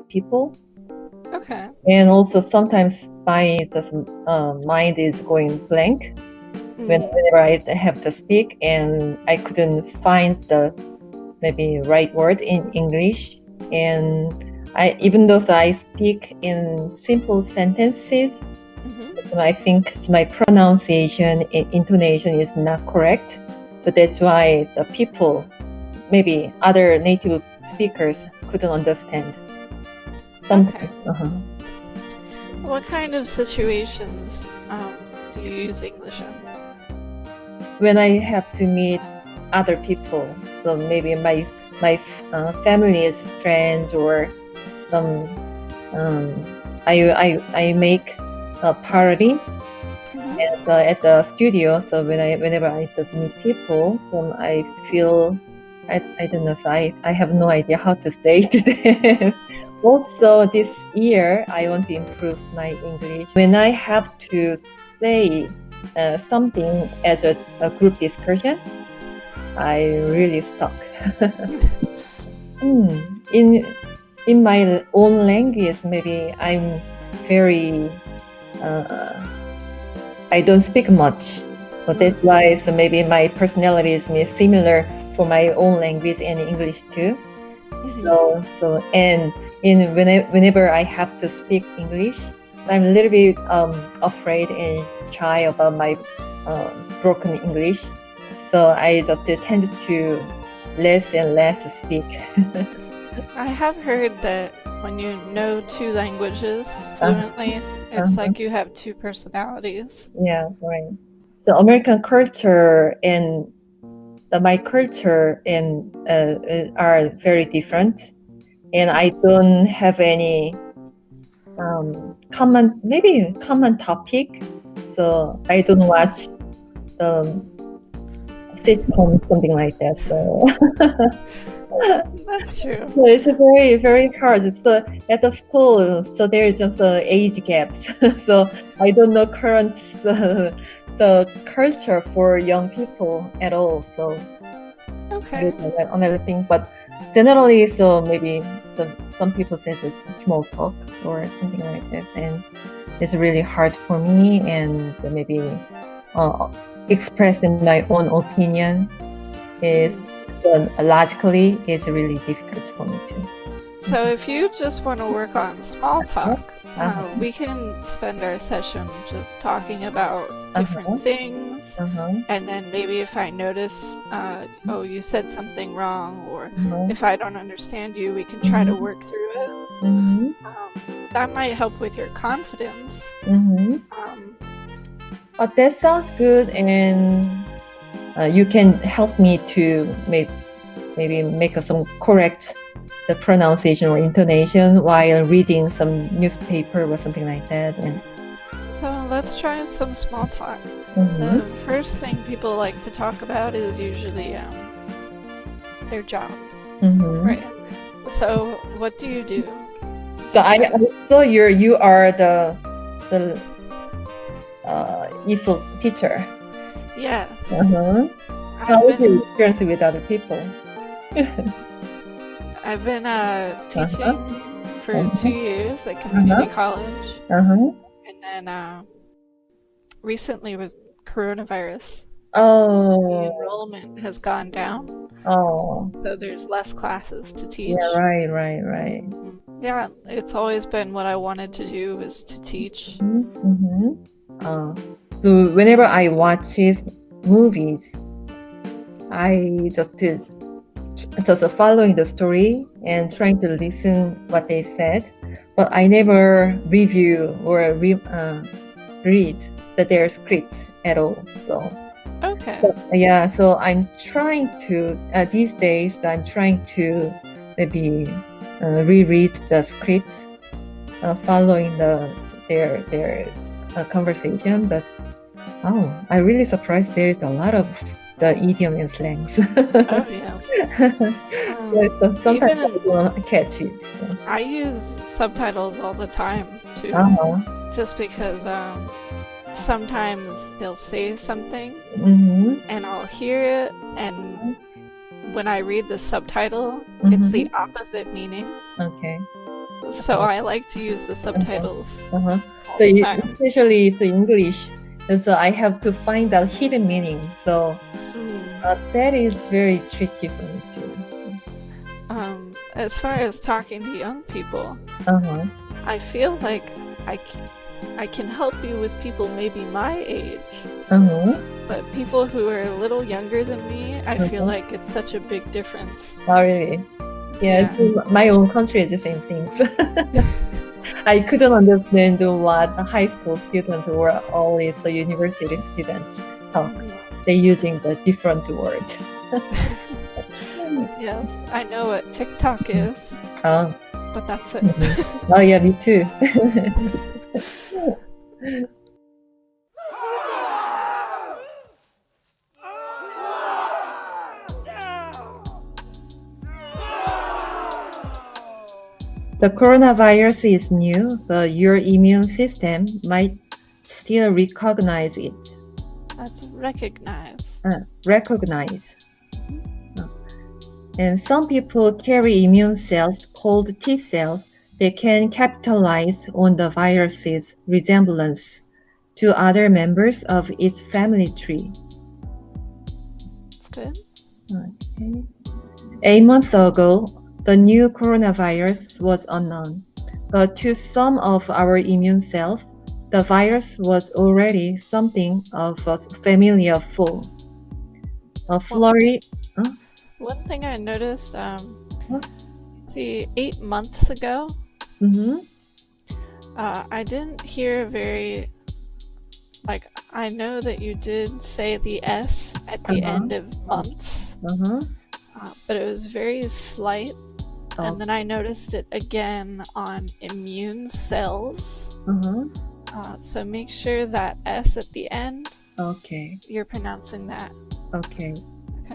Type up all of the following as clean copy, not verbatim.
people. Okay. And also sometimes my mind is going blank whenever I have to speak, and I couldn't find the maybe right word in English. And even though I speak in simple sentences, I think my pronunciation and intonation is not correct. So that's why the people, maybe other native speakers, couldn't understand. Sometimes. Okay. What kind of situations do you use English in? When I have to meet other people, so maybe my family's friends, or some I make a party at the studio. So whenever I meet people, so I feel I don't know. So I have no idea how to say to them. Also, this year I want to improve my English. When I have to say something as a group discussion, I really stuck. In my own language, maybe I'm very I don't speak much, but that's why. So maybe my personality is similar for my own language and English too. So and whenever I have to speak English, I'm a little bit afraid and shy about my broken English. So I just tend to less and less speak. I have heard that when you know two languages fluently, it's like you have two personalities. Yeah, right. So American culture and my culture and are very different, and I don't have any common topic. So I don't watch sitcom, something like that. So That's true. So it's very, very hard. So at the school, so there's just age gaps. So I don't know current the culture for young people at all. So Okay. another thing, but generally, so maybe some people say it's small talk or something like that, and it's really hard for me, and maybe expressing my own opinion is logically is really difficult for me too. So if you just want to work on small talk, we can spend our session just talking about different things, and then maybe if I notice, oh, you said something wrong, or if I don't understand you, we can try to work through it. That might help with your confidence. That sounds good, and you can help me to maybe make some correct the pronunciation or intonation while reading some newspaper or something like that. And so let's try some small talk. The first thing people like to talk about is usually their job, right? So what do you do? So you are the ESOL teacher. Yes. How is your experience with other people? I've been teaching for 2 years at community college, and then recently with coronavirus, the enrollment has gone down. So there's less classes to teach. Yeah, right. Yeah, it's always been what I wanted to do, was to teach. So whenever I watch his movies, I just following the story and trying to listen what they said, but I never review or read their script at all. So so I'm trying to these days. I'm trying to maybe reread the scripts, following their conversation. But I'm really surprised. There is a lot of the idiom and slangs. Yes. So sometimes I don't catch it. So. I use subtitles all the time too, just because sometimes they'll say something and I'll hear it, and when I read the subtitle, it's the opposite meaning. Okay. So I like to use the subtitles all So the time. especially the English, and so I have to find out hidden meaning. So that is very tricky for me too. As far as talking to young people, I feel like I can help you with people maybe my age. But people who are a little younger than me, I feel like it's such a big difference. Oh, really? Yeah. My own country is the same things. I couldn't understand what a high school student or always a university student talk. They're using the different word. Yes, I know what TikTok is. But that's it. Oh yeah, me too. The coronavirus is new, but your immune system might still recognize it. That's recognize. Recognize. And some people carry immune cells called T cells that can capitalize on the virus's resemblance to other members of its family tree. That's good. Okay. A month ago, the new coronavirus was unknown, but to some of our immune cells, the virus was already something of a familiar foe. A flurry. One thing I noticed, see, 8 months ago, I didn't hear I know that you did say the S at the end of months, but it was very slight, and then I noticed it again on immune cells. So make sure that S at the end, you're pronouncing that. Okay.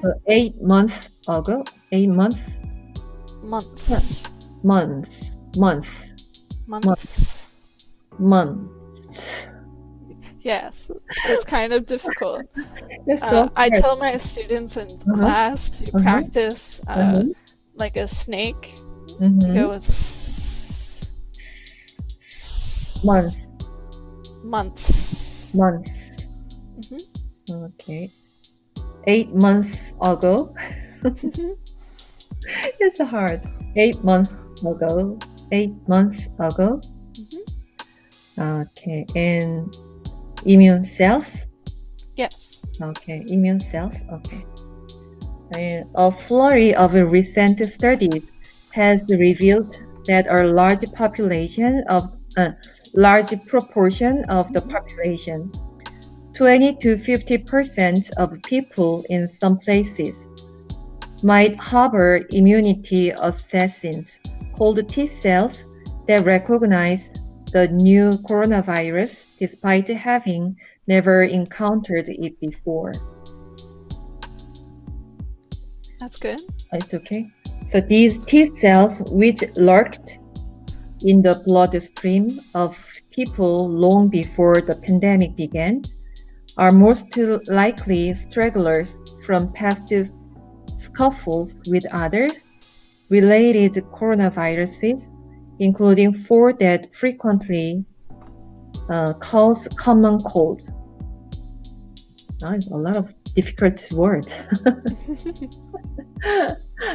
So 8 months ago, 8 months? Months. Months. Yes, it's kind of difficult. I tell my students in class to practice like a snake. Go with months. Okay. 8 months ago. It's hard. 8 months ago. 8 months ago. Okay. And immune cells? Yes. Okay. Immune cells. Okay. And a flurry of recent studies has revealed that a large proportion of the population, 20 to 50% of people in some places, might harbor immunity assassins called T cells that recognize the new coronavirus despite having never encountered it before. That's good. It's okay. So these T cells, which lurked in the bloodstream of people long before the pandemic began, are most likely stragglers from past scuffles with other related coronaviruses, including 4 that frequently cause common colds. A lot of difficult words.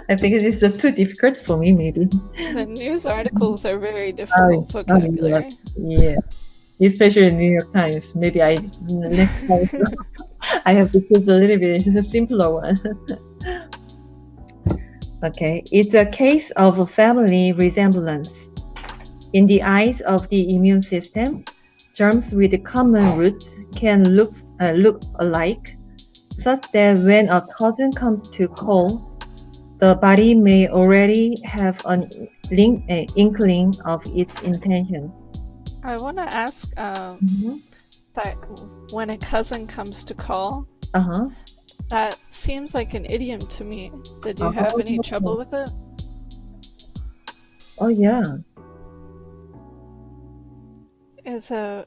I think it is too difficult for me, maybe. The news articles are very difficult vocabulary. Yeah, especially in New York Times. Maybe next time I have to choose a little bit simpler one. Okay, it's a case of a family resemblance. In the eyes of the immune system, germs with common roots can look alike, such that when a cousin comes to call, the body may already have an inkling of its intentions. I want to ask that when a cousin comes to call, that seems like an idiom to me. Did you have any trouble with it? Oh, yeah. it's a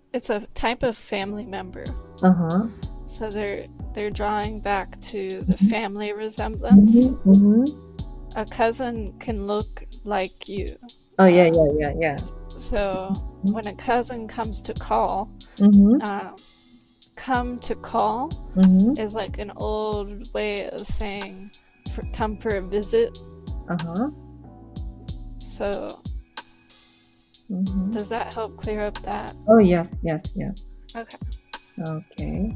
type of family member. Uh-huh. So they're drawing back to the Mhm. family resemblance. Mhm. A cousin can look like you. Oh, yeah, Uh, yeah, yeah, yeah. so when a cousin comes to call, Mhm. come to call Mhm. is like an old way of saying come for a visit. Uh-huh. So Mhm. does that help clear up that? Oh, yes, yes, yes. Okay. Okay.